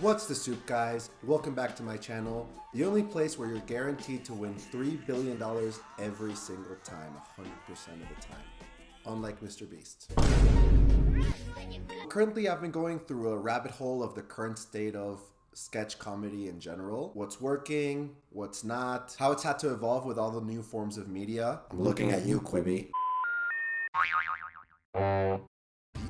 What's the soup, guys? Welcome back to my channel, the only place where you're guaranteed to win $3 billion every single time, 100% of the time, unlike Mr. Beast. Currently, I've been going through a rabbit hole of the current state of sketch comedy in general. What's working, what's not, how it's had to evolve with all the new forms of media. I'm looking at you, Quibi. The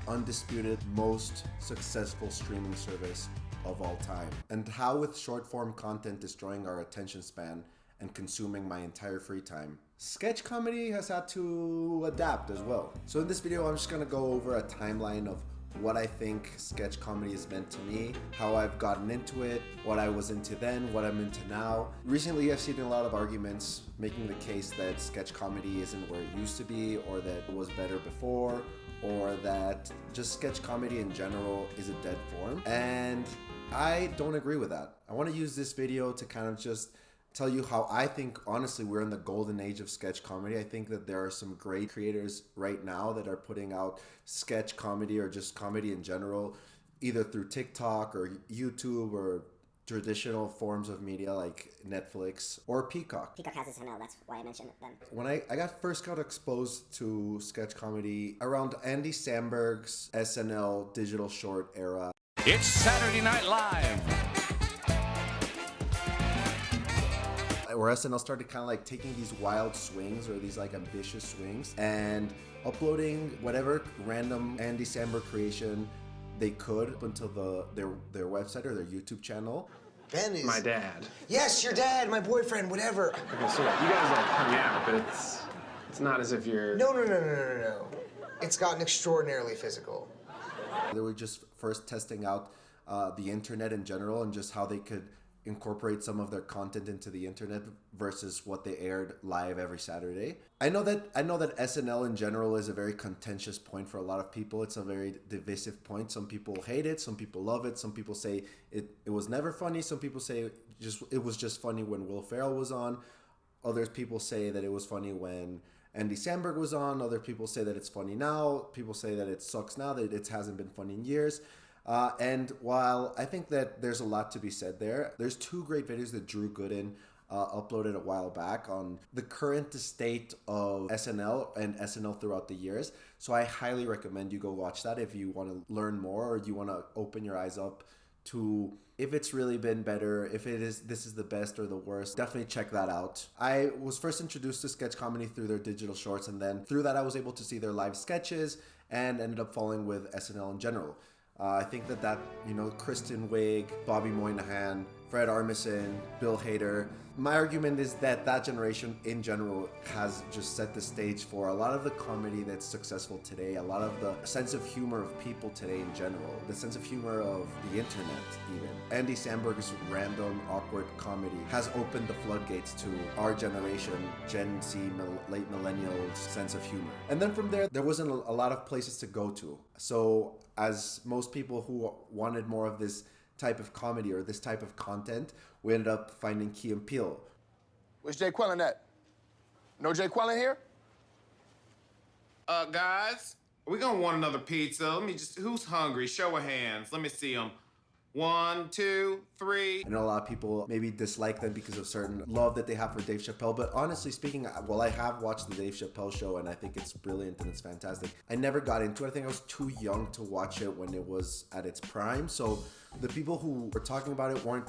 undisputed most successful streaming service of all time, and how with short form content destroying our attention span and consuming my entire free time, sketch comedy has had to adapt as well. So in this video, I'm just gonna go over a timeline of what I think sketch comedy has meant to me, how I've gotten into it, what I was into then, what I'm into now. Recently, I've seen a lot of arguments making the case that sketch comedy isn't where it used to be, or that it was better before, or that just sketch comedy in general is a dead form. And I don't agree with that. I want to use this video to kind of just tell you how I think, honestly, we're in the golden age of sketch comedy. I think that there are some great creators right now that are putting out sketch comedy or just comedy in general, either through TikTok or YouTube or traditional forms of media like Netflix or Peacock. Peacock has SNL, that's why I mentioned them. When I first got exposed to sketch comedy around Andy Samberg's SNL digital short era. It's Saturday Night Live. Where SNL started kind of like taking these wild swings or these like ambitious swings and uploading whatever random Andy Samberg creation they could up until their website or their YouTube channel. Ben is my dad. Yes, your dad, my boyfriend, whatever. Okay, so you guys like hung out, but it's not as if you're. No. It's gotten extraordinarily physical. They were just first testing out the internet in general and just how they could incorporate some of their content into the internet versus what they aired live every Saturday. I know that SNL in general is a very contentious point for a lot of people. It's a very divisive point. Some people hate it, some people love it, some people say it was never funny, some people say it was just funny when Will Ferrell was on. Other people say that it was funny when Andy Samberg was on. Other people say that it's funny now. People say that it sucks now, that it hasn't been funny in years. And while I think that there's a lot to be said there, there's two great videos that Drew Gooden uploaded a while back on the current state of SNL and SNL throughout the years. So I highly recommend you go watch that if you want to learn more or you want to open your eyes up to if it's really been better, if this is the best or the worst. Definitely check that out. I was first introduced to sketch comedy through their digital shorts, and then through that I was able to see their live sketches and ended up falling with SNL in general. I think that Kristen Wiig, Bobby Moynihan, Fred Armisen, Bill Hader. My argument is that generation in general has just set the stage for a lot of the comedy that's successful today, a lot of the sense of humor of people today in general, the sense of humor of the internet even. Andy Samberg's random, awkward comedy has opened the floodgates to our generation, Gen Z, late millennials' sense of humor. And then from there wasn't a lot of places to go to. So as most people who wanted more of this type of comedy or this type of content, we ended up finding Key and Peele. Where's Jay Quellen at? No Jay Quellen here? Guys, we gonna want another pizza. Who's hungry? Show of hands. Let me see them. 1, 2, 3. I know a lot of people maybe dislike them because of certain love that they have for Dave Chappelle, but honestly speaking, while I have watched the Dave Chappelle show and I think it's brilliant and it's fantastic, I never got into it. I think I was too young to watch it when it was at its prime. So the people who were talking about it weren't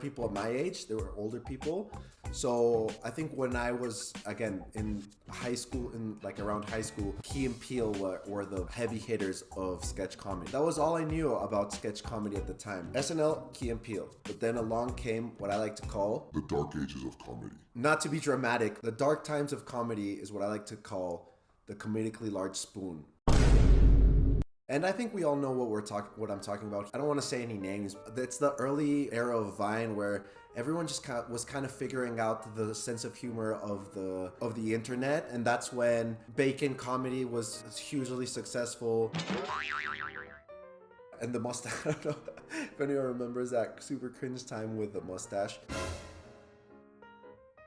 people at my age. They were older people. So I think when I was, again, in high school, around high school, Key and Peele were the heavy hitters of sketch comedy. That was all I knew about sketch comedy at the time. SNL, Key and Peele. But then along came what I like to call the dark ages of comedy. Not to be dramatic, the dark times of comedy is what I like to call the comedically large spoon. And I think we all know what I'm talking about. I don't want to say any names. It's the early era of Vine where everyone just was kind of figuring out the sense of humor of the internet, and that's when Bacon comedy was hugely successful. And the mustache, I don't know if anyone remembers that super cringe time with the mustache.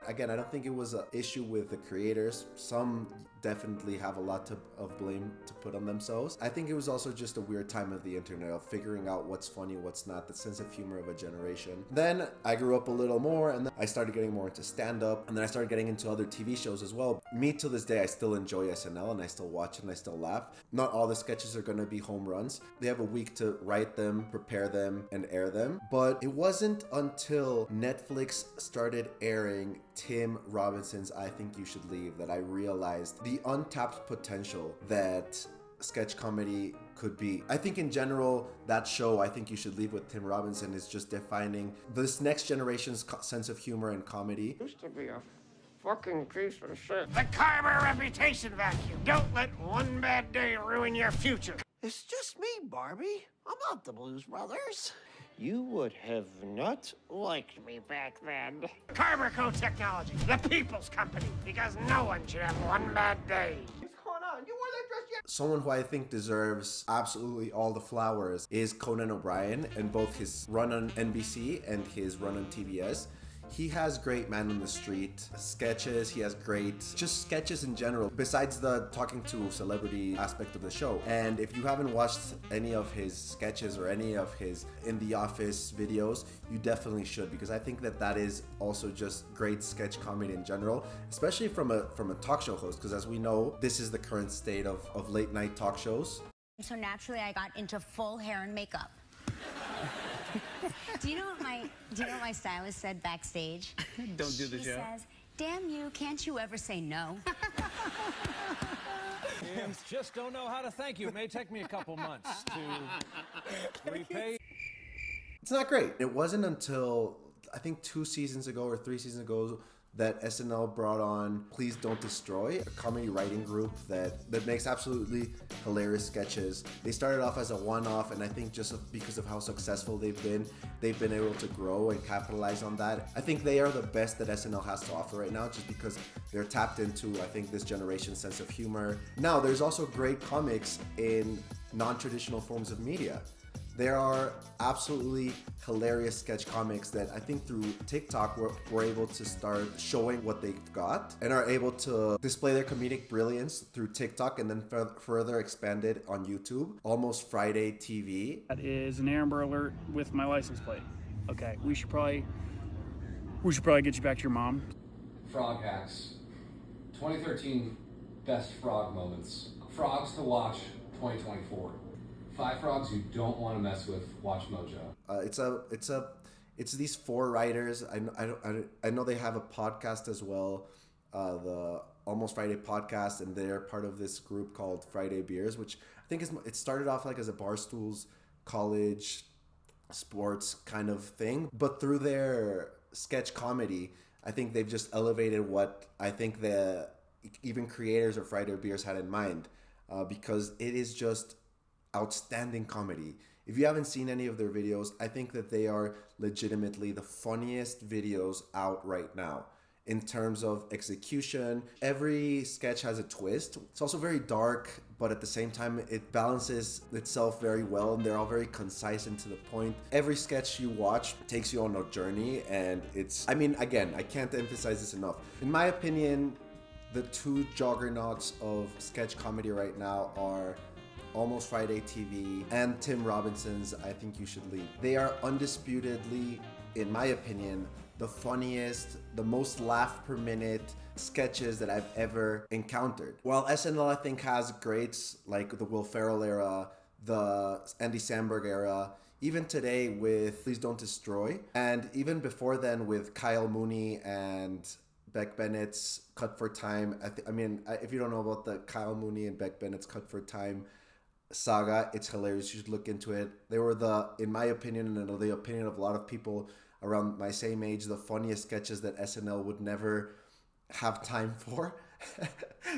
Again, I don't think it was an issue with the creators. Some definitely have a lot of blame to put on themselves. I think it was also just a weird time of the internet, of figuring out what's funny, what's not, the sense of humor of a generation. Then I grew up a little more, and then I started getting more into stand-up, and then I started getting into other TV shows as well. Me, to this day, I still enjoy SNL, and I still watch it, and I still laugh. Not all the sketches are going to be home runs. They have a week to write them, prepare them, and air them. But it wasn't until Netflix started airing Tim Robinson's I Think You Should Leave that I realized the untapped potential that sketch comedy could be. I think in general, that show, I Think You Should Leave with Tim Robinson, is just defining this next generation's sense of humor and comedy. Used to be a fucking piece of shit. The Carver reputation vacuum. Don't let one bad day ruin your future. It's just me, Barbie. I'm not the Blues Brothers. You would have not liked me back then. Carver Code Technology, the people's company, because no one should have one bad day. What's going on? You wore that dress yet? Someone who I think deserves absolutely all the flowers is Conan O'Brien, and both his run on NBC and his run on TBS. He has great man on the street sketches. He has great just sketches in general, besides the talking to celebrity aspect of the show. And if you haven't watched any of his sketches or any of his In the Office videos, you definitely should, because I think that is also just great sketch comedy in general, especially from a talk show host, because as we know, this is the current state of late night talk shows. So naturally I got into full hair and makeup. Do you know what my stylist said backstage? Don't do the show. She says, "Damn you, can't you ever say no?" Kids just don't know how to thank you. It may take me a couple months to repay. It's not great. It wasn't until I think 2 seasons ago or 3 seasons ago that SNL brought on Please Don't Destroy, a comedy writing group that makes absolutely hilarious sketches. They started off as a one-off, and I think just because of how successful they've been able to grow and capitalize on that. I think they are the best that SNL has to offer right now, just because they're tapped into, I think, this generation's sense of humor. Now, there's also great comics in non-traditional forms of media. There are absolutely hilarious sketch comics that I think through TikTok we're able to start showing what they've got and are able to display their comedic brilliance through TikTok and then further expand it on YouTube. Almost Friday TV. That is an Amber Alert with my license plate. Okay, we should probably get you back to your mom. Frog hacks. 2013 best frog moments. Frogs to watch 2024. 5 frogs you don't want to mess with. Watch Mojo. It's these 4 writers. I know they have a podcast as well, the Almost Friday podcast, and they're part of this group called Friday Beers, which I think it started off like as a Barstool's college sports kind of thing, but through their sketch comedy, I think they've just elevated what I think the even creators of Friday Beers had in mind, because it is just outstanding comedy. If you haven't seen any of their videos, I think that they are legitimately the funniest videos out right now in terms of execution. Every sketch has a twist. It's also very dark, but at the same time, it balances itself very well, and they're all very concise and to the point. Every sketch you watch takes you on a journey, and again, I can't emphasize this enough. In my opinion, the 2 juggernauts of sketch comedy right now are Almost Friday TV and Tim Robinson's I Think You Should Leave. They are undisputedly, in my opinion, the funniest, the most laugh per minute sketches that I've ever encountered. While SNL, I think, has greats like the Will Ferrell era, the Andy Samberg era, even today with Please Don't Destroy, and even before then with Kyle Mooney and Beck Bennett's Cut for Time. If you don't know about the Kyle Mooney and Beck Bennett's Cut for Time saga, it's hilarious. You should look into it. They were in my opinion, and the opinion of a lot of people around my same age, the funniest sketches that SNL would never have time for.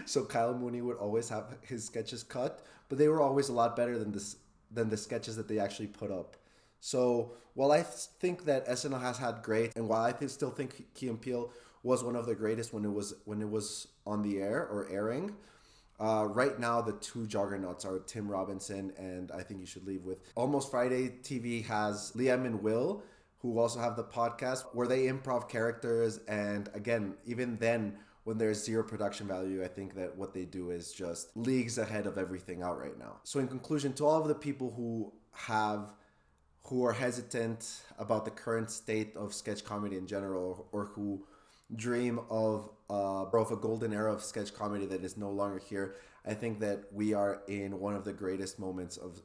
So Kyle Mooney would always have his sketches cut, but they were always a lot better than the sketches that they actually put up. So while I think that SNL has had great, and while I still think Key and Peele was one of the greatest when it was on the air or airing, right now, the 2 juggernauts are Tim Robinson and I Think You Should Leave with. Almost Friday TV has Liam and Will, who also have the podcast where they improv characters, and again, even then, when there's zero production value, I think that what they do is just leagues ahead of everything out right now. So in conclusion, to all of the people who are hesitant about the current state of sketch comedy in general, or who dream of a golden era of sketch comedy that is no longer here, I think that we are in one of the greatest moments of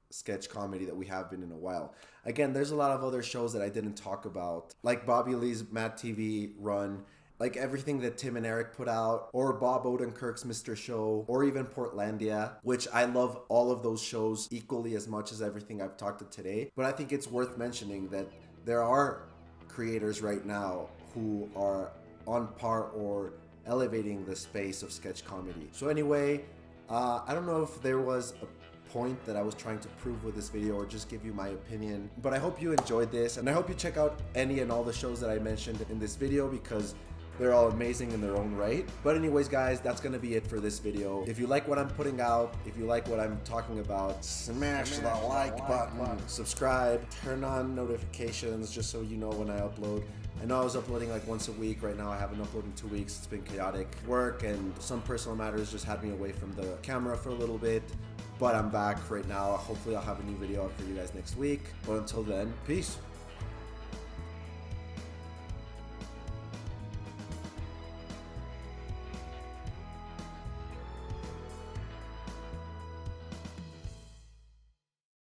sketch comedy that we have been in a while. Again, there's a lot of other shows that I didn't talk about, like Bobby Lee's Mad TV run, like everything that Tim and Eric put out, or Bob Odenkirk's Mr. Show, or even Portlandia, which I love all of those shows equally as much as everything I've talked to today. But I think it's worth mentioning that there are creators right now who are on par or elevating the space of sketch comedy. So anyway, I don't know if there was a point that I was trying to prove with this video or just give you my opinion, but I hope you enjoyed this, and I hope you check out any and all the shows that I mentioned in this video, because they're all amazing in their own right. But anyways, guys, that's gonna be it for this video. If you like what I'm putting out, if you like what I'm talking about, smash the like button, subscribe, turn on notifications just so you know when I upload. I know I was uploading like once a week. Right now I haven't uploaded in 2 weeks. It's been chaotic. Work and some personal matters just had me away from the camera for a little bit, but I'm back right now. Hopefully I'll have a new video up for you guys next week. But until then, peace.